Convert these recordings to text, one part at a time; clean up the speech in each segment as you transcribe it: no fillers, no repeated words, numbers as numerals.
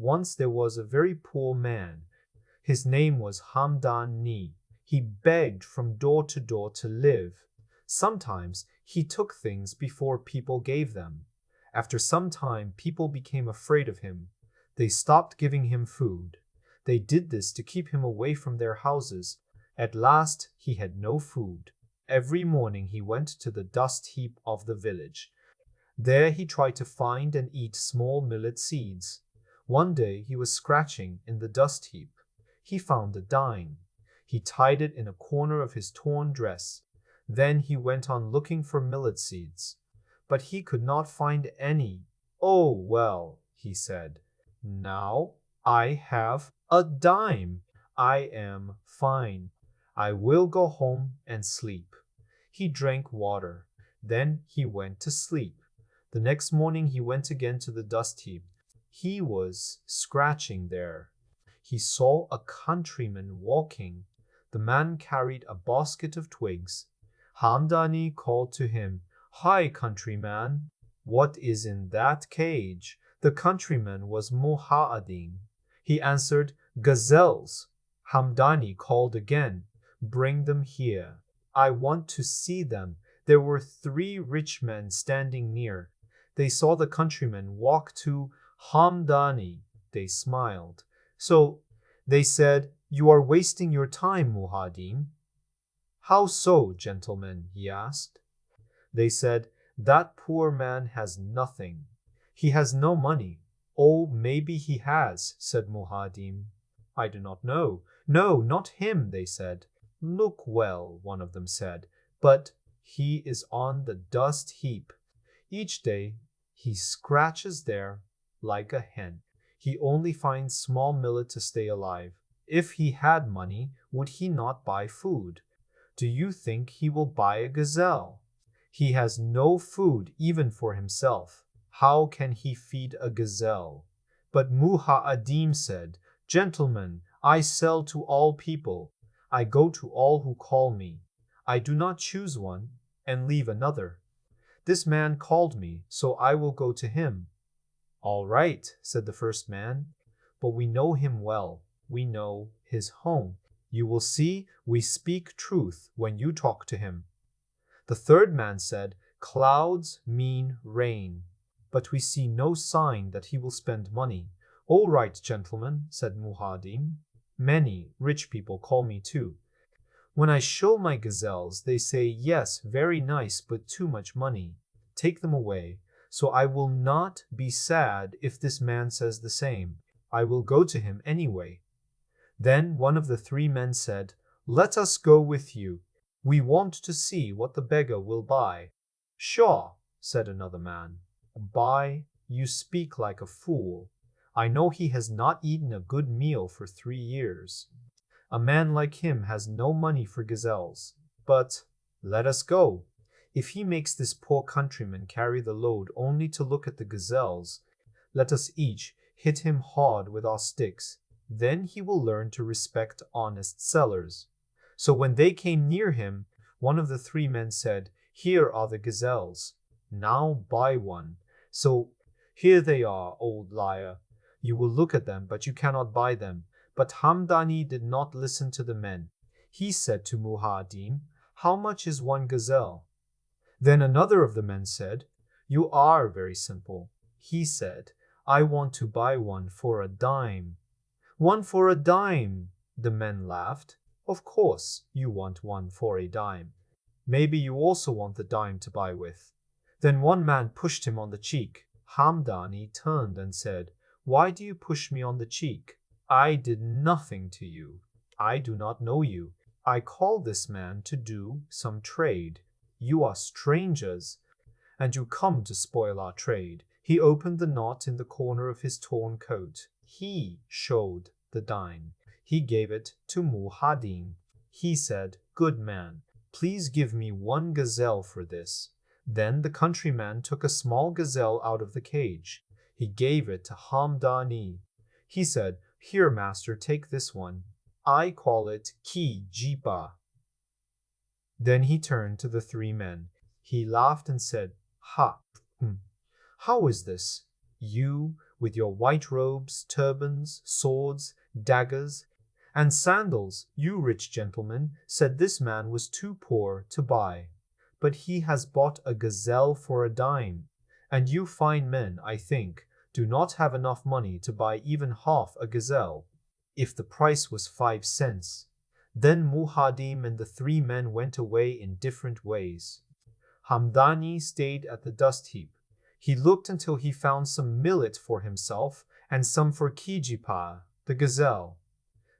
Once there was a very poor man. His name was Haamdaanee. He begged from door to live. Sometimes he took things before people gave them. After some time, people became afraid of him. They stopped giving him food. They did this to keep him away from their houses. At last, he had no food. Every morning he went to the dust heap of the village. There he tried to find and eat small millet seeds. One day he was scratching in the dust heap. He found a dime. He tied it in a corner of his torn dress. Then he went on looking for millet seeds. But he could not find any. "Oh, well," he said, "now I have a dime. I am fine. I will go home and sleep." He drank water. Then he went to sleep. The next morning he went again to the dust heap. He was scratching there. He saw a countryman walking. The man carried a basket of twigs. Haamdaanee called to him, "Hi, countryman. What is in that cage?" The countryman was Muhaadin. He answered, "Gazelles." Haamdaanee called again, "Bring them here. I want to see them." There were 3 rich men standing near. They saw the countryman walk to Haamdaanee. They smiled. So they said, "You are wasting your time, Muhaadin." "How so, gentlemen?" he asked. They said, "That poor man has nothing. He has no money." "Oh, maybe he has," said Muhaadin. "I do not know." "No, not him," they said. "Look well," one of them said, "but he is on the dust heap. Each day he scratches there like a hen. He only finds small millet to stay alive. If he had money, would he not buy food? Do you think he will buy a gazelle? He has no food even for himself. How can he feed a gazelle?" But Muha'adim said, "Gentlemen, I sell to all people. I go to all who call me. I do not choose one and leave another. This man called me, so I will go to him." "All right," said the first man, "but we know him well. We know his home. You will see we speak truth when you talk to him." The third man said, "Clouds mean rain, but we see no sign that he will spend money." "All right, gentlemen," said Muhadim. "Many rich people call me too. When I show my gazelles, they say, 'Yes, very nice, but too much money. Take them away.' So I will not be sad if this man says the same. I will go to him anyway." Then one of the 3 men said, "Let us go with you. We want to see what the beggar will buy." "Sure," said another man. "Buy? You speak like a fool. I know he has not eaten a good meal for 3 years. A man like him has no money for gazelles. But let us go. If he makes this poor countryman carry the load only to look at the gazelles, let us each hit him hard with our sticks. Then he will learn to respect honest sellers." So when they came near him, one of the 3 men said, "Here are the gazelles. Now buy one." So, "Here they are, old liar. You will look at them, but you cannot buy them." But Haamdaanee did not listen to the men. He said to Muhadim, "How much is one gazelle?" Then another of the men said, "You are very simple." He said, "I want to buy one for a dime." "One for a dime?" The men laughed. "Of course you want one for a dime. Maybe you also want the dime to buy with." Then one man pushed him on the cheek. Haamdaanee turned and said, "Why do you push me on the cheek? I did nothing to you. I do not know you. I call this man to do some trade. You are strangers, and you come to spoil our trade." He opened the knot in the corner of his torn coat. He showed the dime. He gave it to Muhadim. He said, "Good man, please give me 1 gazelle for this." Then the countryman took a small gazelle out of the cage. He gave it to Haamdaanee. He said, "Here, master, take this one. I call it Ki Jipa." Then he turned to the 3 men. He laughed and said, "Ha! How is this? You with your white robes, turbans, swords, daggers, and sandals. You rich gentlemen said this man was too poor to buy, but he has bought a gazelle for a dime, and you fine men, I think, do not have enough money to buy even half a gazelle, if the price was 5 cents. Then Muhadim and the three men went away in different ways. Haamdaanee stayed at the dust heap. He looked until he found some millet for himself and some for Kijipa, the gazelle.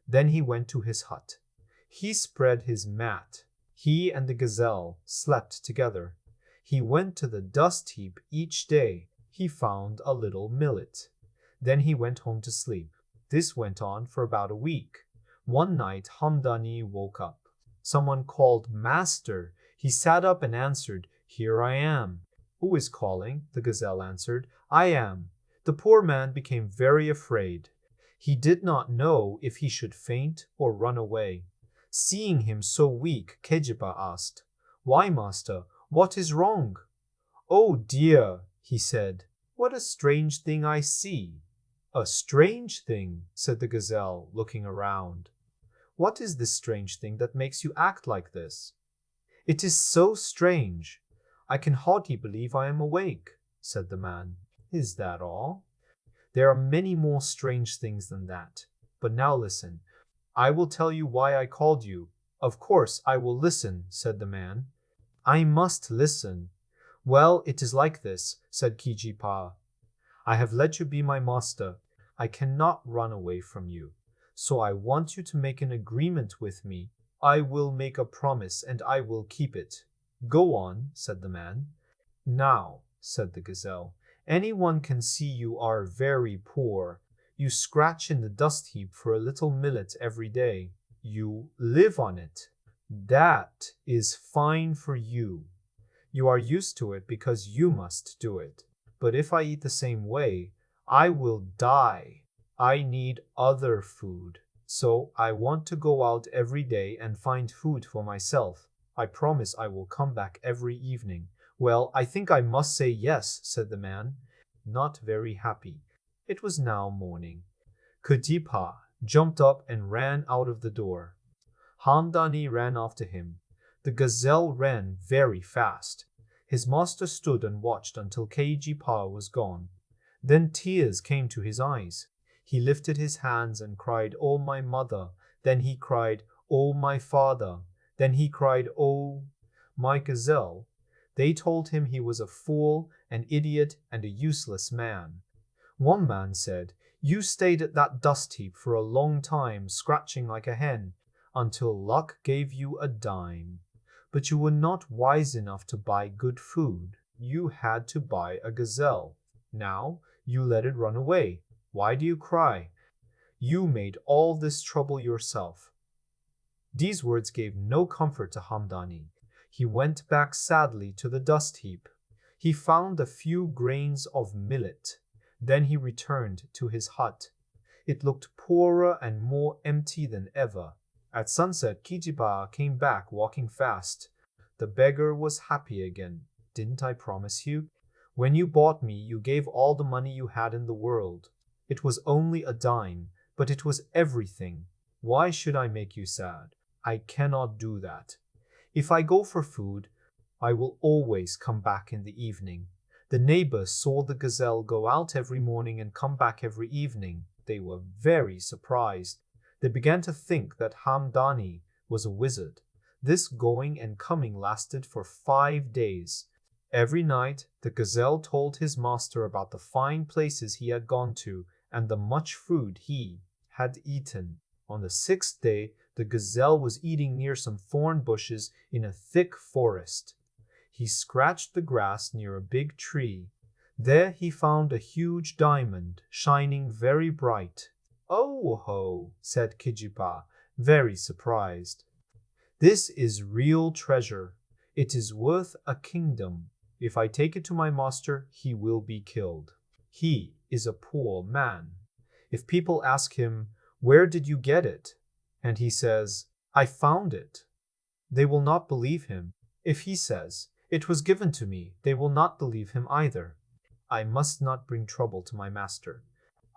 Then he went to his hut. He spread his mat. He and the gazelle slept together. He went to the dust heap each day. He found a little millet. Then he went home to sleep. This went on for about a week. One night Haamdaanee woke up. Someone called Master. He sat up and answered, "Here I am." "Who is calling?" the gazelle answered. "I am." The poor man became very afraid. He did not know if he should faint or run away. Seeing him so weak, Kejipa asked, "Why, master, what is wrong?" "Oh dear," he said, "what a strange thing I see." "A strange thing," said the gazelle, looking around. "What is this strange thing that makes you act like this?" "It is so strange. I can hardly believe I am awake," said the man. "Is that all?" "There are many more strange things than that. But now listen. I will tell you why I called you." "Of course I will listen," said the man. "I must listen." "Well, it is like this," said Kijipa. "I have let you be my master. I cannot run away from you. So I want you to make an agreement with me. I will make a promise and I will keep it." "Go on," said the man. "Now," said the gazelle, "anyone can see you are very poor. You scratch in the dust heap for a little millet every day. You live on it. That is fine for you. You are used to it because you must do it. But if I eat the same way, I will die. I need other food. So I want to go out every day and find food for myself. I promise I will come back every evening." "Well, I think I must say yes," said the man, not very happy. It was now morning. Kejipa jumped up and ran out of the door. Haamdaanee ran after him. The gazelle ran very fast. His master stood and watched until Kejipa was gone. Then tears came to his eyes. He lifted his hands and cried, "Oh, my mother." Then he cried, "Oh, my father." Then he cried, "Oh, my gazelle." They told him he was a fool, an idiot, and a useless man. One man said, "You stayed at that dust heap for a long time, scratching like a hen, until luck gave you a dime. But you were not wise enough to buy good food. You had to buy a gazelle. Now you let it run away. Why do you cry? You made all this trouble yourself." These words gave no comfort to Haamdaanee. He went back sadly to the dust heap. He found a few grains of millet. Then he returned to his hut. It looked poorer and more empty than ever. At sunset, Kijipa came back walking fast. The beggar was happy again. "Didn't I promise you? When you bought me, you gave all the money you had in the world. It was only a dime, but it was everything. Why should I make you sad? I cannot do that. If I go for food, I will always come back in the evening." The neighbors saw the gazelle go out every morning and come back every evening. They were very surprised. They began to think that Haamdaanee was a wizard. This going and coming lasted for 5 days. Every night, the gazelle told his master about the fine places he had gone to and the much food he had eaten. On the 6th day, the gazelle was eating near some thorn bushes in a thick forest. He scratched the grass near a big tree. There he found a huge diamond, shining very bright. "Oh ho," said Kijipa, very surprised. "This is real treasure. It is worth a kingdom. If I take it to my master, he will be killed. He is a poor man. If people ask him, 'Where did you get it?' and he says, 'I found it,' they will not believe him. If he says, 'It was given to me,' they will not believe him either. I must not bring trouble to my master.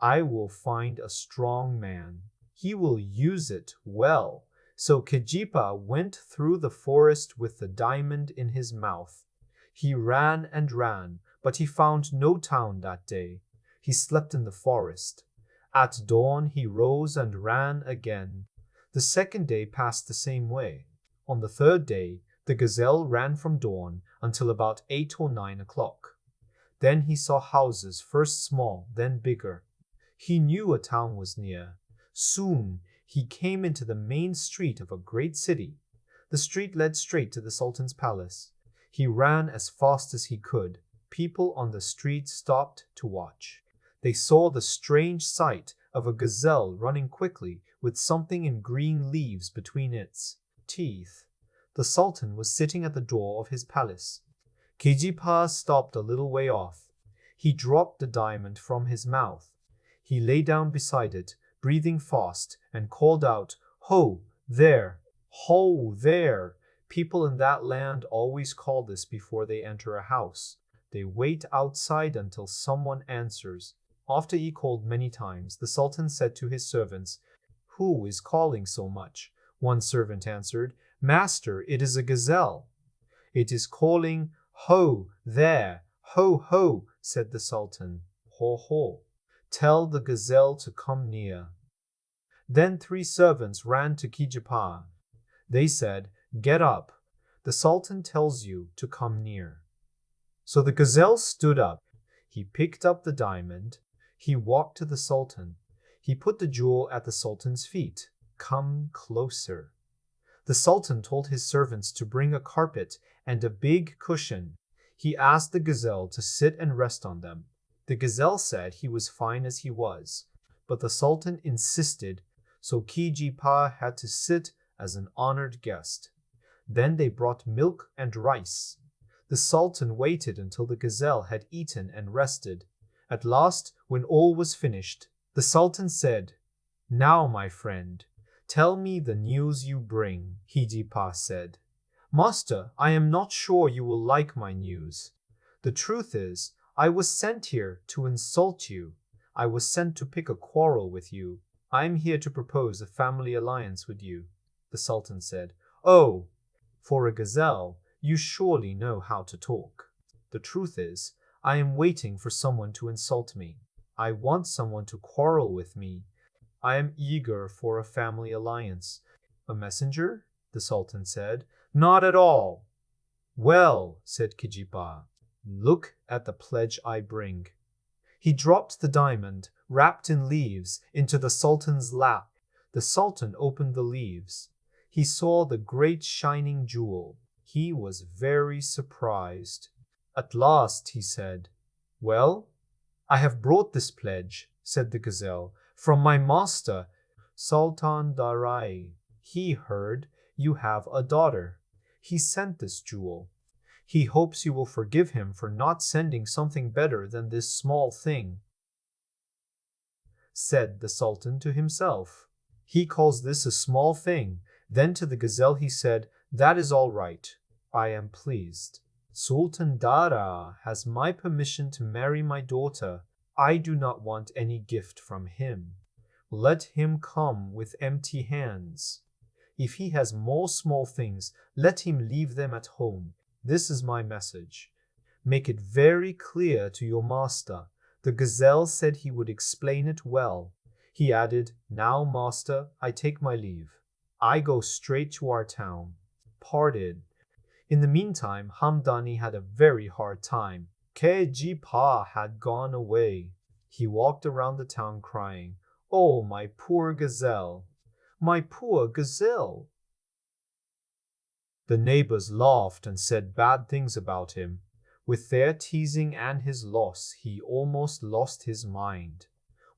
I will find a strong man. He will use it well. So Kejipa went through the forest with the diamond in his mouth. He ran and ran, but he found no town that day. He slept in the forest. At dawn he rose and ran again. The second day passed the same way. On the third day, the gazelle ran from dawn until about 8 or 9 o'clock. Then he saw houses, first small, then bigger. He knew a town was near. Soon he came into the main street of a great city. The street led straight to the Sultan's palace. He ran as fast as he could. People on the street stopped to watch. They saw the strange sight of a gazelle running quickly with something in green leaves between its teeth. The Sultan was sitting at the door of his palace. Kejipa stopped a little way off. He dropped the diamond from his mouth. He lay down beside it, breathing fast, and called out, "Ho, there! Ho, there!" People in that land always call this before they enter a house. They wait outside until someone answers. After he called many times, the Sultan said to his servants, "Who is calling so much?" One servant answered, "Master, it is a gazelle." "It is calling, 'Ho, there! Ho, ho!'" said the Sultan. "Ho, ho! Tell the gazelle to come near." Then 3 servants ran to Kejipa. They said, "Get up. The Sultan tells you to come near." So the gazelle stood up. He picked up the diamond. He walked to the Sultan. He put the jewel at the Sultan's feet. "Come closer." The Sultan told his servants to bring a carpet and a big cushion. He asked the gazelle to sit and rest on them. The gazelle said he was fine as he was, but the Sultan insisted, so Kejipa had to sit as an honored guest. Then they brought milk and rice. The Sultan waited until the gazelle had eaten and rested. At last, when all was finished, the Sultan said, "Now, my friend, tell me the news you bring." Kejipa said, "Master, I am not sure you will like my news. The truth is, I was sent here to insult you. I was sent to pick a quarrel with you. I am here to propose a family alliance with you." The Sultan said, "Oh, for a gazelle, you surely know how to talk. The truth is, I am waiting for someone to insult me. I want someone to quarrel with me. I am eager for a family alliance." "A messenger?" the Sultan said. "Not at all." "Well," said Kejipa, "look at the pledge I bring." He dropped the diamond, wrapped in leaves, into the Sultan's lap. The Sultan opened the leaves. He saw the great shining jewel. He was very surprised. At last he said, "Well, I have brought this pledge," said the gazelle, "from my master, Sultan Darai. He heard you have a daughter. He sent this jewel. He hopes you will forgive him for not sending something better than this small thing," said the Sultan to himself. "He calls this a small thing." Then to the gazelle he said, "That is all right. I am pleased. Sultan Dara has my permission to marry my daughter. I do not want any gift from him. Let him come with empty hands. If he has more small things, let him leave them at home. This is my message. Make it very clear to your master." The gazelle said he would explain it well. He added, "Now, master, I take my leave. I go straight to our town." Parted. In the meantime, Haamdaanee had a very hard time. Kejipa had gone away. He walked around the town crying, "Oh, my poor gazelle! My poor gazelle!" The neighbors laughed and said bad things about him. With their teasing and his loss, he almost lost his mind.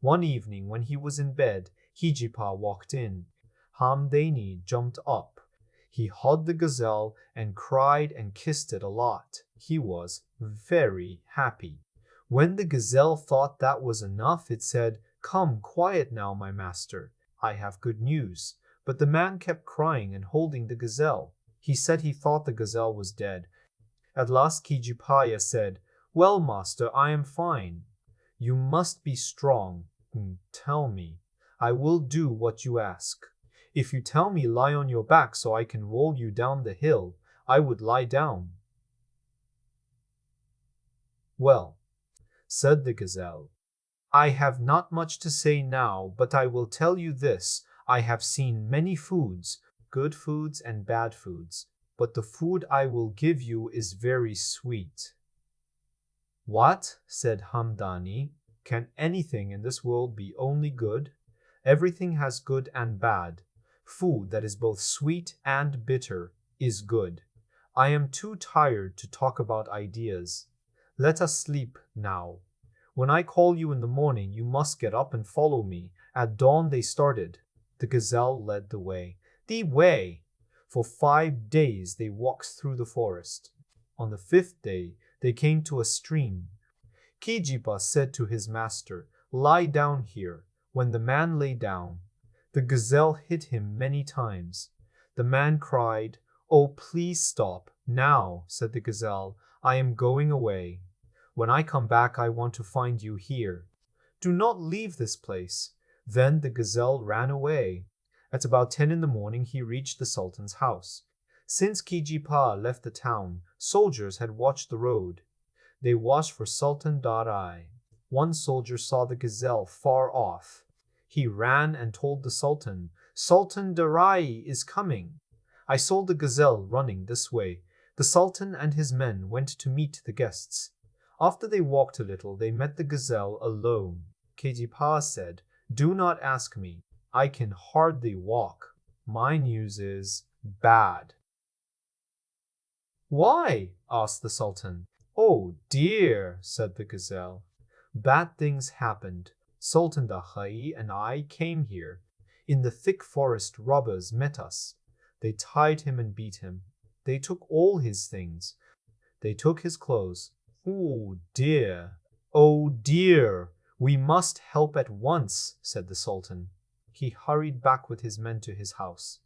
One evening when he was in bed, Kejipa walked in. Haamdaanee jumped up. He hugged the gazelle and cried and kissed it a lot. He was very happy. When the gazelle thought that was enough, it said, "Come, quiet now, my master. I have good news." But the man kept crying and holding the gazelle. He said he thought the gazelle was dead. At last Kejipa said, "Well, master, I am fine. You must be strong. Tell me. I will do what you ask. If you tell me lie on your back so I can roll you down the hill, I would lie down." "Well," said the gazelle, "I have not much to say now, but I will tell you this. I have seen many foods, good foods and bad foods, but the food I will give you is very sweet." "What?" said Haamdaanee. "Can anything in this world be only good? Everything has good and bad. Food that is both sweet and bitter is good. I am too tired to talk about ideas. Let us sleep now. When I call you in the morning, you must get up and follow me." At dawn they started. The gazelle led the way. The way! For 5 days they walked through the forest. On the 5th day they came to a stream. Kijipa said to his master, "Lie down here." When the man lay down, the gazelle hit him many times. The man cried, "Oh, please stop." "Now," said the gazelle, "I am going away. When I come back, I want to find you here. Do not leave this place." Then the gazelle ran away. At about 10 in the morning, he reached the sultan's house. Since Kijipa left the town, soldiers had watched the road. They watched for Sultan Darai. One soldier saw the gazelle far off. He ran and told the Sultan, "Sultan Darai is coming." "I saw the gazelle running this way." The Sultan and his men went to meet the guests. After they walked a little, they met the gazelle alone. Kijipa said, "Do not ask me. I can hardly walk. My news is bad." "Why?" asked the Sultan. "Oh dear," said the gazelle. "Bad things happened. Sultan Darai and I came here. In the thick forest, robbers met us. They tied him and beat him. They took all his things. They took his clothes. Oh dear, oh dear. We must help at once," said the Sultan. He hurried back with his men to his house.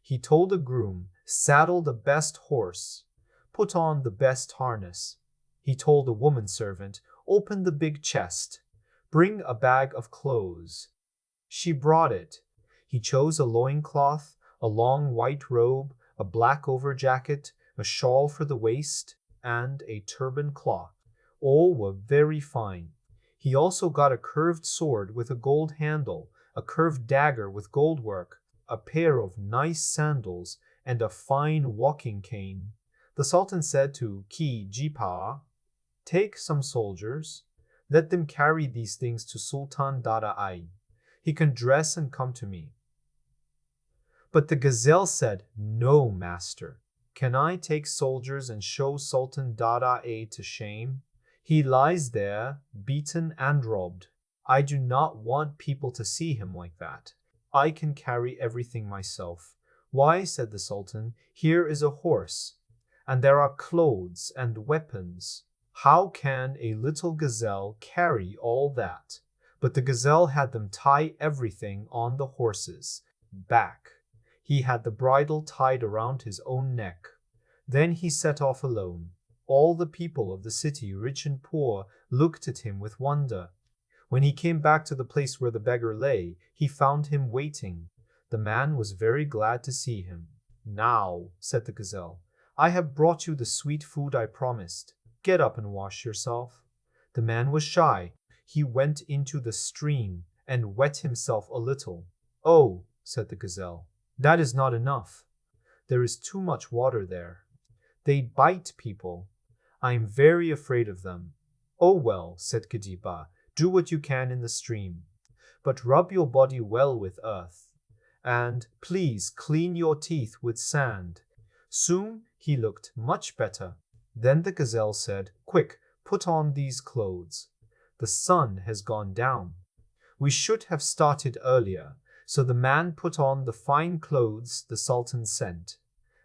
He told the groom, "Saddle the best horse. Put on the best harness." He told the woman servant, "Open the big chest. Bring a bag of clothes." She brought it. He chose a loincloth, a long white robe, a black overjacket, a shawl for the waist, and a turban cloth. All were very fine. He also got a curved sword with a gold handle, a curved dagger with gold work, a pair of nice sandals, and a fine walking cane. The Sultan said to Kijipa, "Take some soldiers. Let them carry these things to Sultan Darai. He can dress and come to me." But the gazelle said, "No, master. Can I take soldiers and show Sultan Darai to shame? He lies there, beaten and robbed. I do not want people to see him like that. I can carry everything myself." "Why," said the Sultan, "here is a horse, and there are clothes and weapons. How can a little gazelle carry all that?" But the gazelle had them tie everything on the horse's back. He had the bridle tied around his own neck. Then he set off alone. All the people of the city, rich and poor, looked at him with wonder. When he came back to the place where the beggar lay, he found him waiting. The man was very glad to see him. "Now," said the gazelle, "I have brought you the sweet food I promised. Get up and wash yourself." The man was shy. He went into the stream and wet himself a little. "Oh," said the gazelle, "that is not enough. There is too much water there. They bite people. I am very afraid of them." "Oh well," said Kijipa, "do what you can in the stream. But rub your body well with earth. And please clean your teeth with sand." Soon he looked much better. Then the gazelle said, "Quick, put on these clothes. The sun has gone down. We should have started earlier." So the man put on the fine clothes the Sultan sent.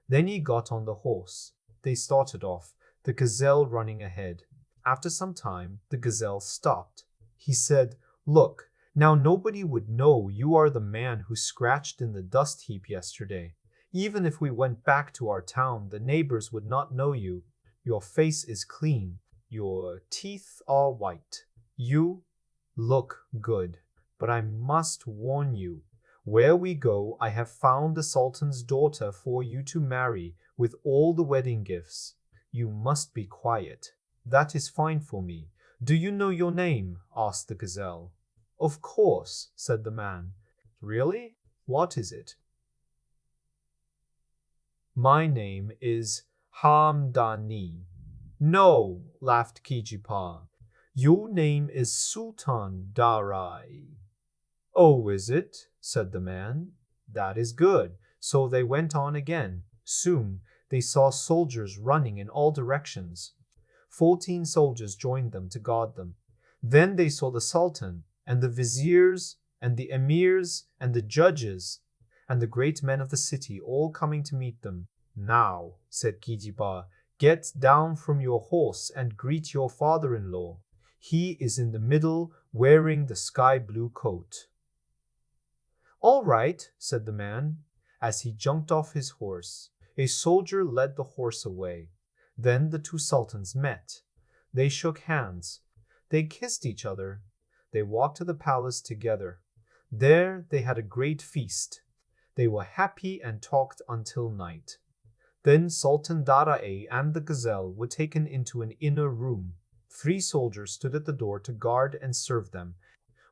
Then he got on the horse. They started off, the gazelle running ahead. After some time, the gazelle stopped. He said, "Look, now nobody would know you are the man who scratched in the dust heap yesterday. Even if we went back to our town, the neighbors would not know you. Your face is clean. Your teeth are white. You look good." But I must warn you, where we go, I have found the Sultan's daughter for you to marry with all the wedding gifts. You must be quiet. That is fine for me. Do you know your name? Asked the gazelle. Of course, said the man. Really? What is it? My name is Haamdaanee. No, laughed Kijipa. Your name is Sultan Darai. Oh, is it? Said the man. That is good. So they went on again. Soon they saw soldiers running in all directions. 14 soldiers joined them to guard them. Then they saw the Sultan and the viziers and the emirs and the judges and the great men of the city all coming to meet them. Now, said Kijiba, get down from your horse and greet your father-in-law. He is in the middle wearing the sky blue coat. All right, said the man. As he jumped off his horse, a soldier led the horse away. Then the two sultans met. They shook hands. They kissed each other. They walked to the palace together. There they had a great feast. They were happy and talked until night. Then Sultan Darai and the gazelle were taken into an inner room. 3 soldiers stood at the door to guard and serve them.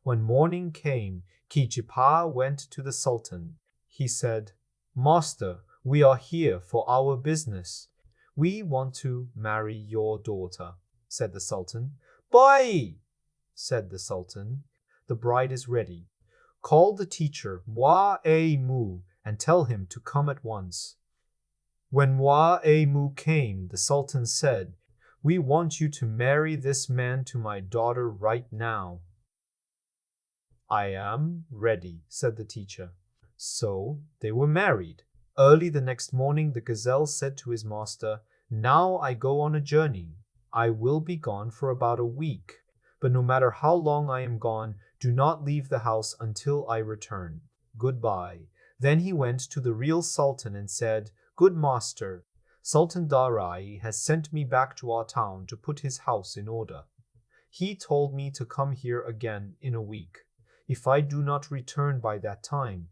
When morning came, Kijipa went to the Sultan. He said, Master, we are here for our business. We want to marry your daughter, said the Sultan. Boy, said the Sultan, the bride is ready. Call the teacher, Mu, and tell him to come at once. When Mu came, the Sultan said, We want you to marry this man to my daughter right now. I am ready, said the teacher. So they were married. Early the next morning, the gazelle said to his master, Now I go on a journey. I will be gone for about a week. But no matter how long I am gone, do not leave the house until I return. Goodbye. Then he went to the real Sultan and said, Good master, Sultan Darai has sent me back to our town to put his house in order. He told me to come here again in a week, if I do not return by that time.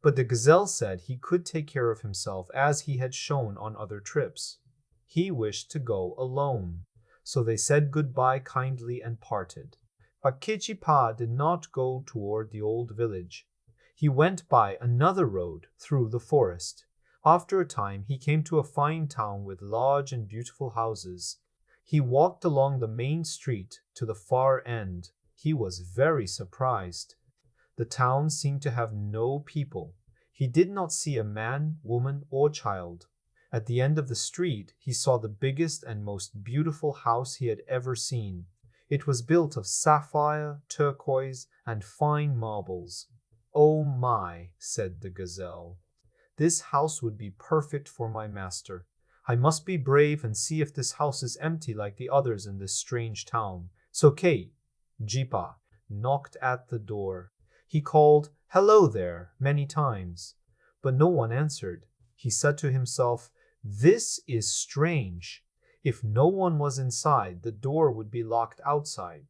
But the gazelle said he could take care of himself as he had shown on other trips. He wished to go alone. So they said goodbye kindly and parted. But Kijipa did not go toward the old village. He went by another road through the forest. After a time he came to a fine town with large and beautiful houses. He walked along the main street to the far end. He was very surprised. The town seemed to have no people. He did not see a man, woman, or child. At the end of the street, he saw the biggest and most beautiful house he had ever seen. It was built of sapphire, turquoise, and fine marbles. Oh my, said the gazelle. This house would be perfect for my master. I must be brave and see if this house is empty like the others in this strange town. So Jipa knocked at the door. He called, Hello there, many times, but no one answered. He said to himself, This is strange. If no one was inside, the door would be locked outside.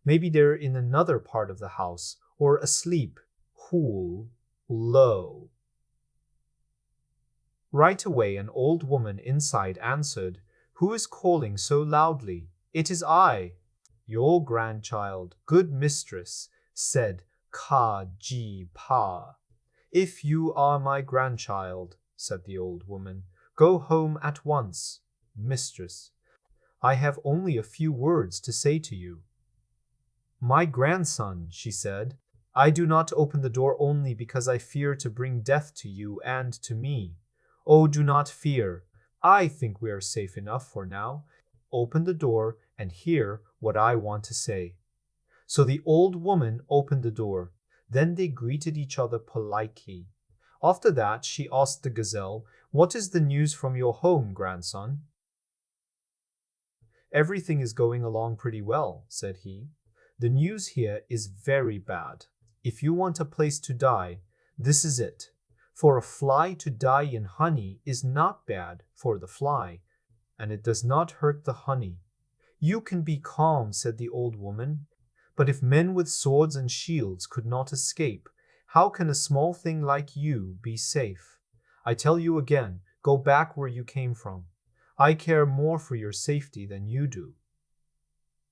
Maybe they're in another part of the house, or asleep. Hul, low. Right away an old woman inside answered, Who is calling so loudly? It is I, your grandchild, good mistress, said Ka-ji-pa. If you are my grandchild, said the old woman, go home at once. Mistress, I have only a few words to say to you. My grandson, she said, I do not open the door only because I fear to bring death to you and to me. Oh, do not fear. I think we are safe enough for now. Open the door and hear what I want to say. So the old woman opened the door. Then they greeted each other politely. After that, she asked the gazelle, What is the news from your home, grandson? Everything is going along pretty well, said he. The news here is very bad. If you want a place to die, this is it. For a fly to die in honey is not bad for the fly, and it does not hurt the honey. You can be calm, said the old woman, But if men with swords and shields could not escape, how can a small thing like you be safe? I tell you again, go back where you came from. I care more for your safety than you do."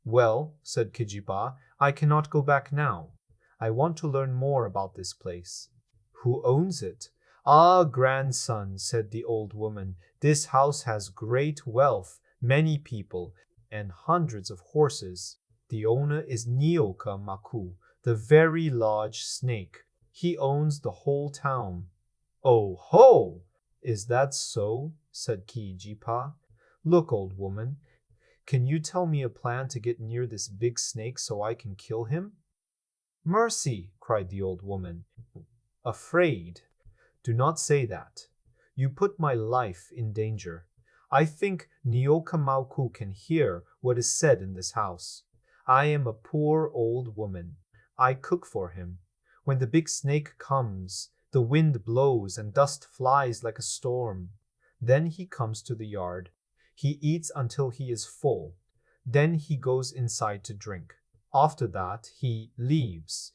"Well," said Kijiba, "I cannot go back now. I want to learn more about this place." "Who owns it?" "Ah, grandson," said the old woman, "this house has great wealth, many people, and hundreds of horses. The owner is Nioka Maku, the very large snake. He owns the whole town." "Oh ho! Is that so?" said Kijipa. "Look, old woman, can you tell me a plan to get near this big snake so I can kill him?" "Mercy!" cried the old woman. "Afraid? Do not say that. You put my life in danger. I think Nioka Mauku can hear what is said in this house. I am a poor old woman. I cook for him. When the big snake comes, the wind blows and dust flies like a storm. Then he comes to the yard. He eats until he is full. Then he goes inside to drink. After that, he leaves.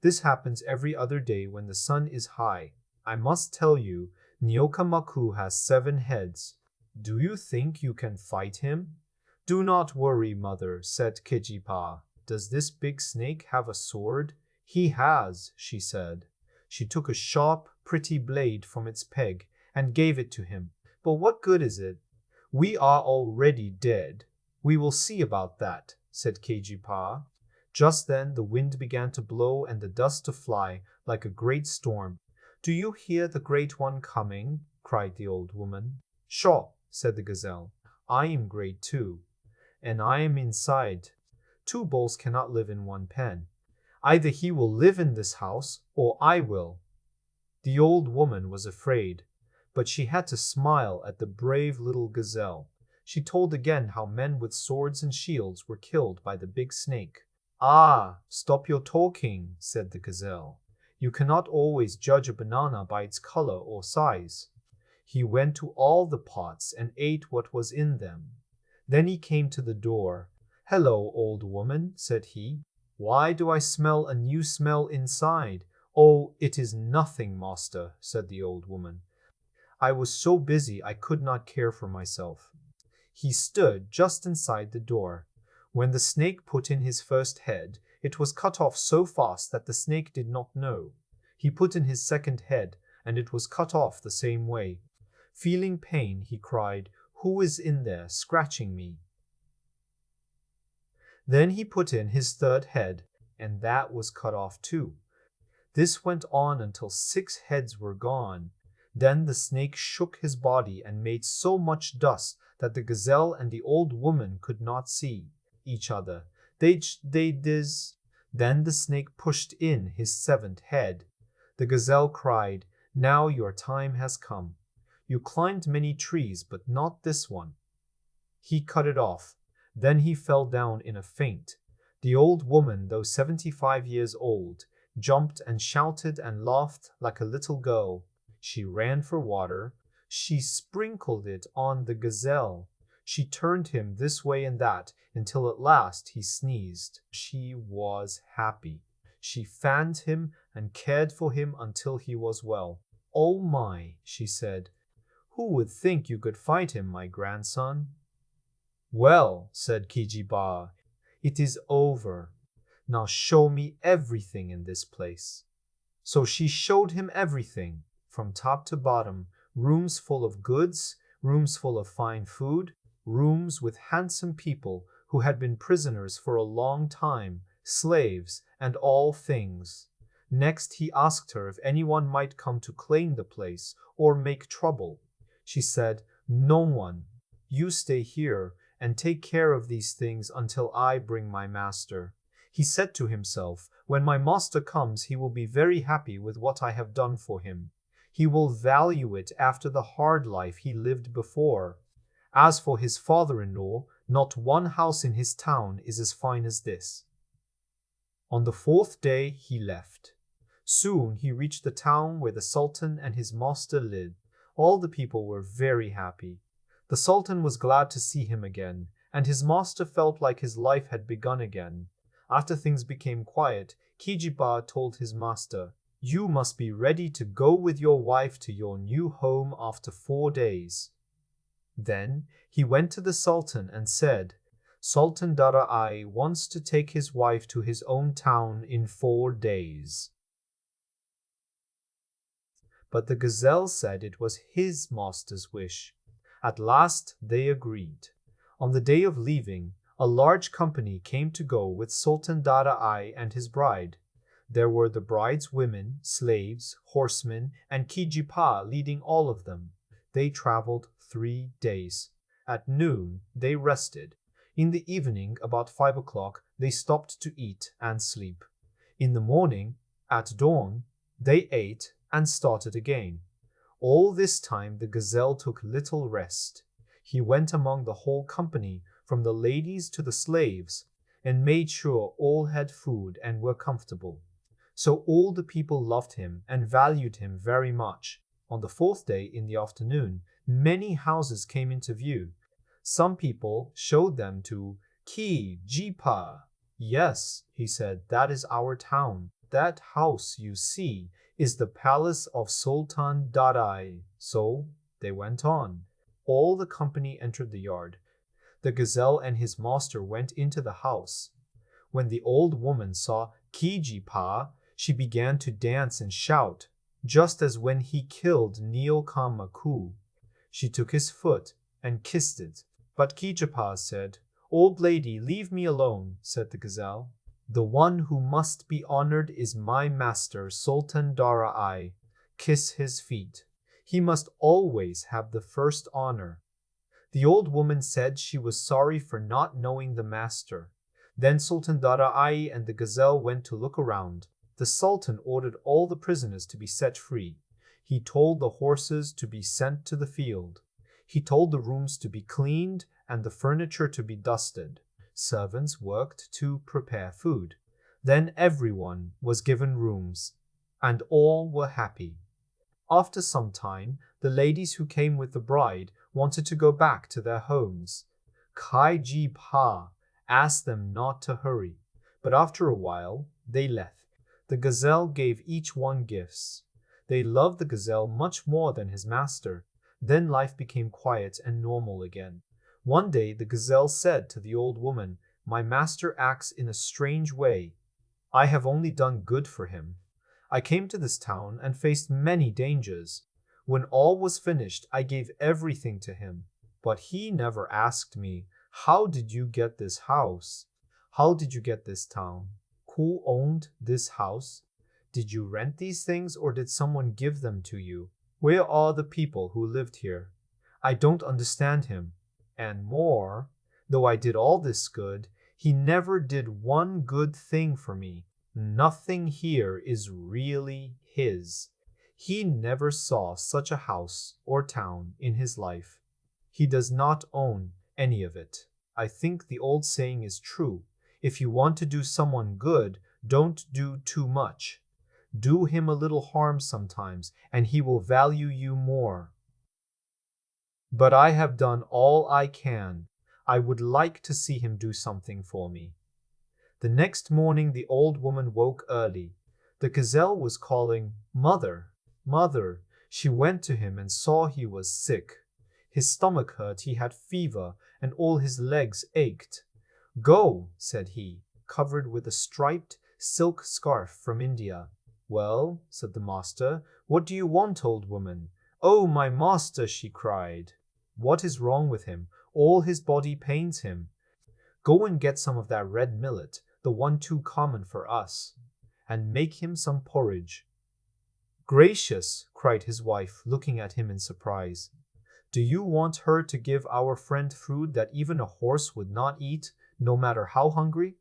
This happens every other day when the sun is high. I must tell you, Nioka Maku has 7 heads. Do you think you can fight him?" "Do not worry, mother," said Kijipa. "Does this big snake have a sword?" "He has," she said. She took a sharp, pretty blade from its peg and gave it to him. "But what good is it? We are already dead." "We will see about that," said Kijipa. Just then the wind began to blow and the dust to fly like a great storm. "Do you hear the great one coming?" cried the old woman. "Sure," said the gazelle. "I am great too, and I am inside. 2 bulls cannot live in one pen. Either he will live in this house, or I will." The old woman was afraid, but she had to smile at the brave little gazelle. She told again how men with swords and shields were killed by the big snake. "Ah, stop your talking," said the gazelle. "You cannot always judge a banana by its color or size." He went to all the pots and ate what was in them. Then he came to the door. "Hello, old woman," said he. "Why do I smell a new smell inside?" "Oh, it is nothing, master," said the old woman. "I was so busy I could not care for myself." He stood just inside the door. When the snake put in his first head, it was cut off so fast that the snake did not know. He put in his second head, and it was cut off the same way. Feeling pain, he cried, "Who is in there scratching me?" Then he put in his third head, and that was cut off too. This went on until 6 heads were gone. Then the snake shook his body and made so much dust that the gazelle and the old woman could not see each other. Then the snake pushed in his 7th head. The gazelle cried, "Now your time has come. You climbed many trees, but not this one." He cut it off. Then he fell down in a faint. The old woman, though 75 years old, jumped and shouted and laughed like a little girl. She ran for water. She sprinkled it on the gazelle. She turned him this way and that until at last he sneezed. She was happy. She fanned him and cared for him until he was well. "Oh my," she said, "who would think you could fight him, my grandson?" "Well," said Kijiba, "it is over. Now show me everything in this place." So she showed him everything, from top to bottom, rooms full of goods, rooms full of fine food, rooms with handsome people who had been prisoners for a long time, slaves, and all things. Next he asked her if anyone might come to claim the place or make trouble. She said, "No one. You stay here and take care of these things until I bring my master." He said to himself, "When my master comes, he will be very happy with what I have done for him. He will value it after the hard life he lived before. As for his father-in-law, not one house in his town is as fine as this." On the 4th day, he left. Soon he reached the town where the Sultan and his master lived. All the people were very happy. The Sultan was glad to see him again, and his master felt like his life had begun again. After things became quiet, Kijipa told his master, "You must be ready to go with your wife to your new home after 4 days." Then he went to the Sultan and said, "Sultan Dara'ai wants to take his wife to his own town in 4 days." But the gazelle said it was his master's wish. At last they agreed. On the day of leaving, a large company came to go with Sultan Dara'ai and his bride. There were the bride's women, slaves, horsemen, and Kijipa leading all of them. They traveled 3 days. At noon, they rested. In the evening, about 5 o'clock, they stopped to eat and sleep. In the morning, at dawn, they ate and started again. All this time the gazelle took little rest. He went among the whole company, from the ladies to the slaves, and made sure all had food and were comfortable. So all the people loved him and valued him very much. On the 4th day in the afternoon, many houses came into view. Some people showed them to Ki Jipa. "Yes," he said, "that is our town. That house you see is the palace of Sultan Darai." So they went on. All the company entered the yard. The gazelle and his master went into the house. When the old woman saw Kijipa, she began to dance and shout, just as when he killed Neokamaku. She took his foot and kissed it. But Kijipa said, "Old lady, leave me alone," said the gazelle. "The one who must be honored is my master, Sultan Dara'ai. Kiss his feet. He must always have the first honor." The old woman said she was sorry for not knowing the master. Then Sultan Dara'ai and the gazelle went to look around. The Sultan ordered all the prisoners to be set free. He told the horses to be sent to the field. He told the rooms to be cleaned and the furniture to be dusted. Servants worked to prepare food. Then everyone was given rooms, and all were happy. After some time, the ladies who came with the bride wanted to go back to their homes. Kaiji Pa asked them not to hurry, but after a while, they left. The gazelle gave each one gifts. They loved the gazelle much more than his master. Then life became quiet and normal again. One day the gazelle said to the old woman, "My master acts in a strange way. I have only done good for him. I came to this town and faced many dangers. When all was finished, I gave everything to him. But he never asked me, 'How did you get this house? How did you get this town? Who owned this house? Did you rent these things or did someone give them to you? Where are the people who lived here? I don't understand him.' And more, though I did all this good, he never did one good thing for me. Nothing here is really his. He never saw such a house or town in his life. He does not own any of it. I think the old saying is true. If you want to do someone good, don't do too much. Do him a little harm sometimes, and he will value you more. But I have done all I can. I would like to see him do something for me." The next morning the old woman woke early. The gazelle was calling, "Mother, mother." She went to him and saw he was sick. His stomach hurt, he had fever, and all his legs ached. "Go," said he, covered with a striped silk scarf from India. "Well," said the master, "what do you want, old woman?" "Oh, my master," she cried. "What is wrong with him? All his body pains him." "Go and get some of that red millet, the one too common for us, and make him some porridge." "Gracious," cried his wife, looking at him in surprise. "Do you want her to give our friend food that even a horse would not eat, no matter how hungry?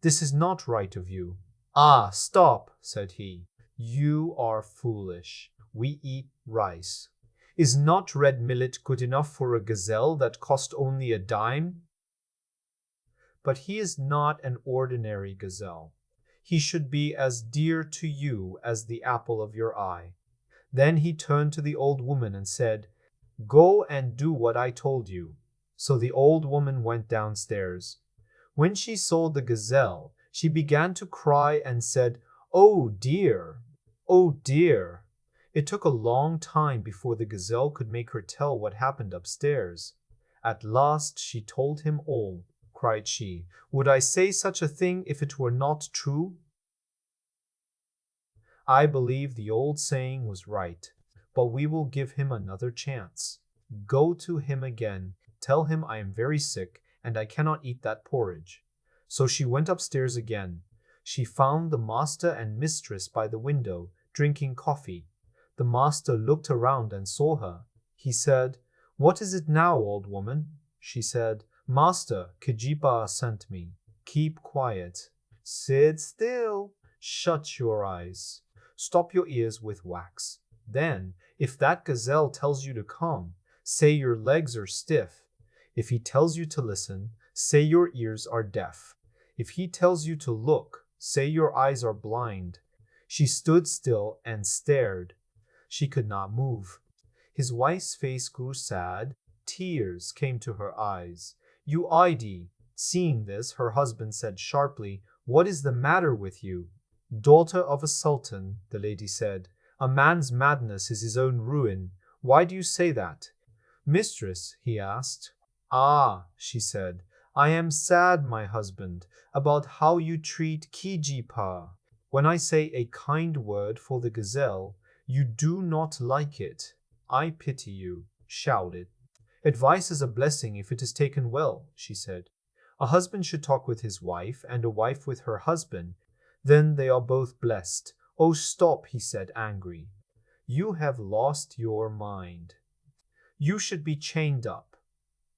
This is not right of you." "Ah, stop," said he. "You are foolish. We eat rice. Is not red millet good enough for a gazelle that cost only a dime? But he is not an ordinary gazelle. He should be as dear to you as the apple of your eye." Then he turned to the old woman and said, "Go and do what I told you." So the old woman went downstairs. When she saw the gazelle, She began to cry and said, "Oh dear! Oh dear!" It took a long time before the gazelle could make her tell what happened upstairs. At last she told him all. Cried she, "Would I say such a thing if it were not true? I believe the old saying was right, but we will give him another chance. Go to him again, tell him I am very sick and I cannot eat that porridge." So she went upstairs again. She found the master and mistress by the window, drinking coffee. The master looked around and saw her. He said, "What is it now, old woman?" She said, "Master, Keejeepaa sent me." "Keep quiet. Sit still. Shut your eyes. Stop your ears with wax. Then, if that gazelle tells you to come, say your legs are stiff. If he tells you to listen, say your ears are deaf. If he tells you to look, say your eyes are blind." She stood still and stared. She could not move. His wife's face grew sad. Tears came to her eyes. "You idee!" Seeing this, her husband said sharply, "What is the matter with you?" "Daughter of a sultan," the lady said, "a man's madness is his own ruin. Why do you say that?" "Mistress," he asked. "Ah," she said, "I am sad, my husband, about how you treat Keejeepaa. When I say a kind word for the gazelle, you do not like it. I pity you." Shouted. "Advice is a blessing if it is taken well," she said. "A husband should talk with his wife, and a wife with her husband. Then they are both blessed." "Oh, stop," he said, angry. "You have lost your mind. You should be chained up."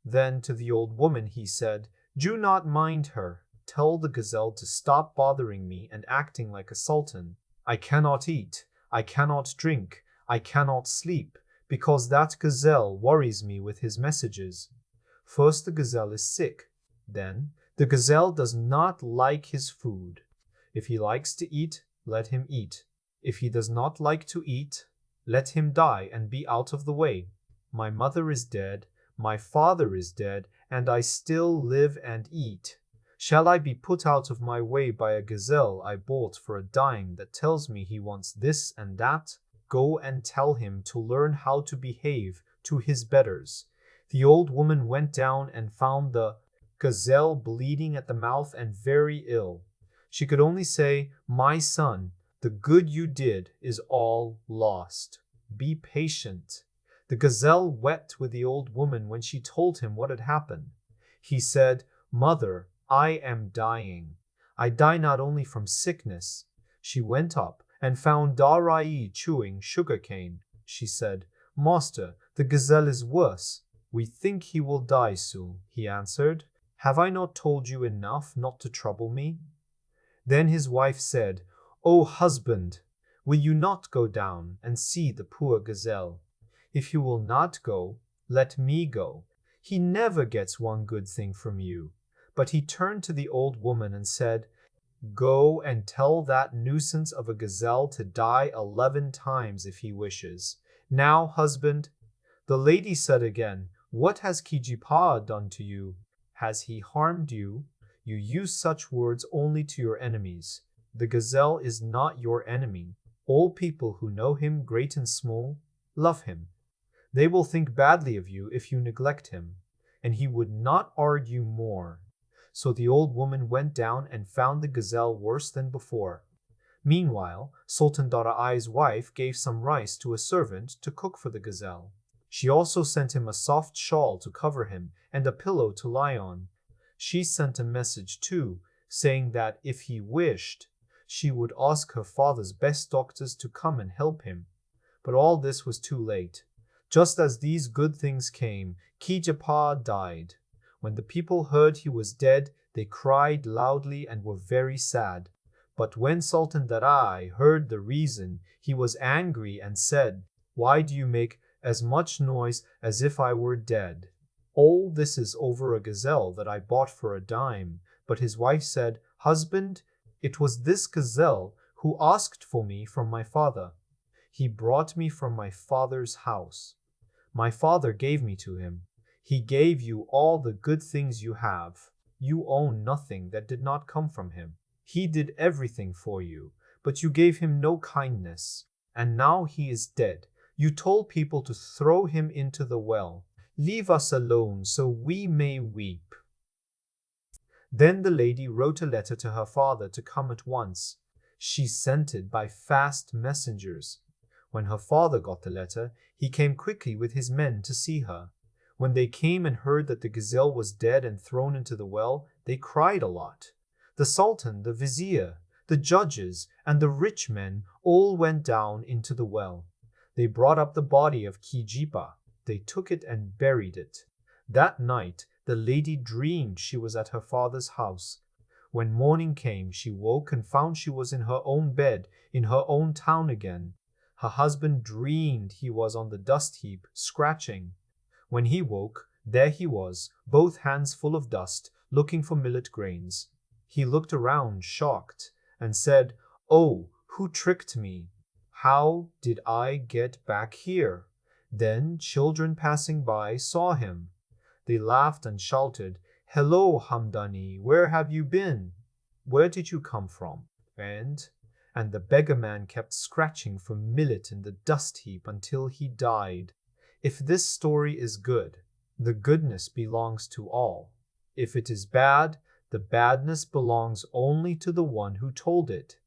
Then to the old woman he said, "Do not mind her. Tell the gazelle to stop bothering me and acting like a sultan. I cannot eat, I cannot drink, I cannot sleep, because that gazelle worries me with his messages. First the gazelle is sick. Then the gazelle does not like his food. If he likes to eat, let him eat. If he does not like to eat, let him die and be out of the way. My mother is dead, my father is dead, and I still live and eat. Shall I be put out of my way by a gazelle I bought for a dime that tells me he wants this and that? Go and tell him to learn how to behave to his betters." The old woman went down and found the gazelle bleeding at the mouth and very ill. She could only say, "My son, the good you did is all lost. Be patient." The gazelle wept with the old woman when she told him what had happened. He said, "Mother, I am dying. I die not only from sickness." She went up and found Darai chewing sugarcane. She said, "Master, the gazelle is worse. We think he will die soon," he answered. "Have I not told you enough not to trouble me?" Then his wife said, "O husband, will you not go down and see the poor gazelle? If you will not go, let me go. He never gets one good thing from you." But he turned to the old woman and said, "Go and tell that nuisance of a gazelle to die 11 times if he wishes. Now, husband." The lady said again, "What has Keejeepaa done to you? Has he harmed you? You use such words only to your enemies. The gazelle is not your enemy. All people who know him, great and small, love him. They will think badly of you if you neglect him." And he would not argue more. So the old woman went down and found the gazelle worse than before. Meanwhile, Sultan Darai's wife gave some rice to a servant to cook for the gazelle. She also sent him a soft shawl to cover him and a pillow to lie on. She sent a message too, saying that if he wished, she would ask her father's best doctors to come and help him. But all this was too late. Just as these good things came, Keejeepaa died. When the people heard he was dead, they cried loudly and were very sad. But when Sultan Darai heard the reason, he was angry and said, "Why do you make as much noise as if I were dead? All this is over a gazelle that I bought for a dime." But his wife said, "Husband, it was this gazelle who asked for me from my father. He brought me from my father's house. My father gave me to him. He gave you all the good things you have. You own nothing that did not come from him. He did everything for you, but you gave him no kindness. And now he is dead. You told people to throw him into the well. Leave us alone so we may weep." Then the lady wrote a letter to her father to come at once. She sent it by fast messengers. When her father got the letter, he came quickly with his men to see her. When they came and heard that the gazelle was dead and thrown into the well, they cried a lot. The sultan, the vizier, the judges, and the rich men all went down into the well. They brought up the body of Kijipa. They took it and buried it. That night, the lady dreamed she was at her father's house. When morning came, she woke and found she was in her own bed, in her own town again. Her husband dreamed he was on the dust heap, scratching. When he woke, there he was, both hands full of dust, looking for millet grains. He looked around, shocked, and said, "Oh, who tricked me? How did I get back here?" Then children passing by saw him. They laughed and shouted, "Hello, Haamdaanee, where have you been? Where did you come from?" And the beggar man kept scratching for millet in the dust heap until he died. If this story is good, the goodness belongs to all. If it is bad, the badness belongs only to the one who told it.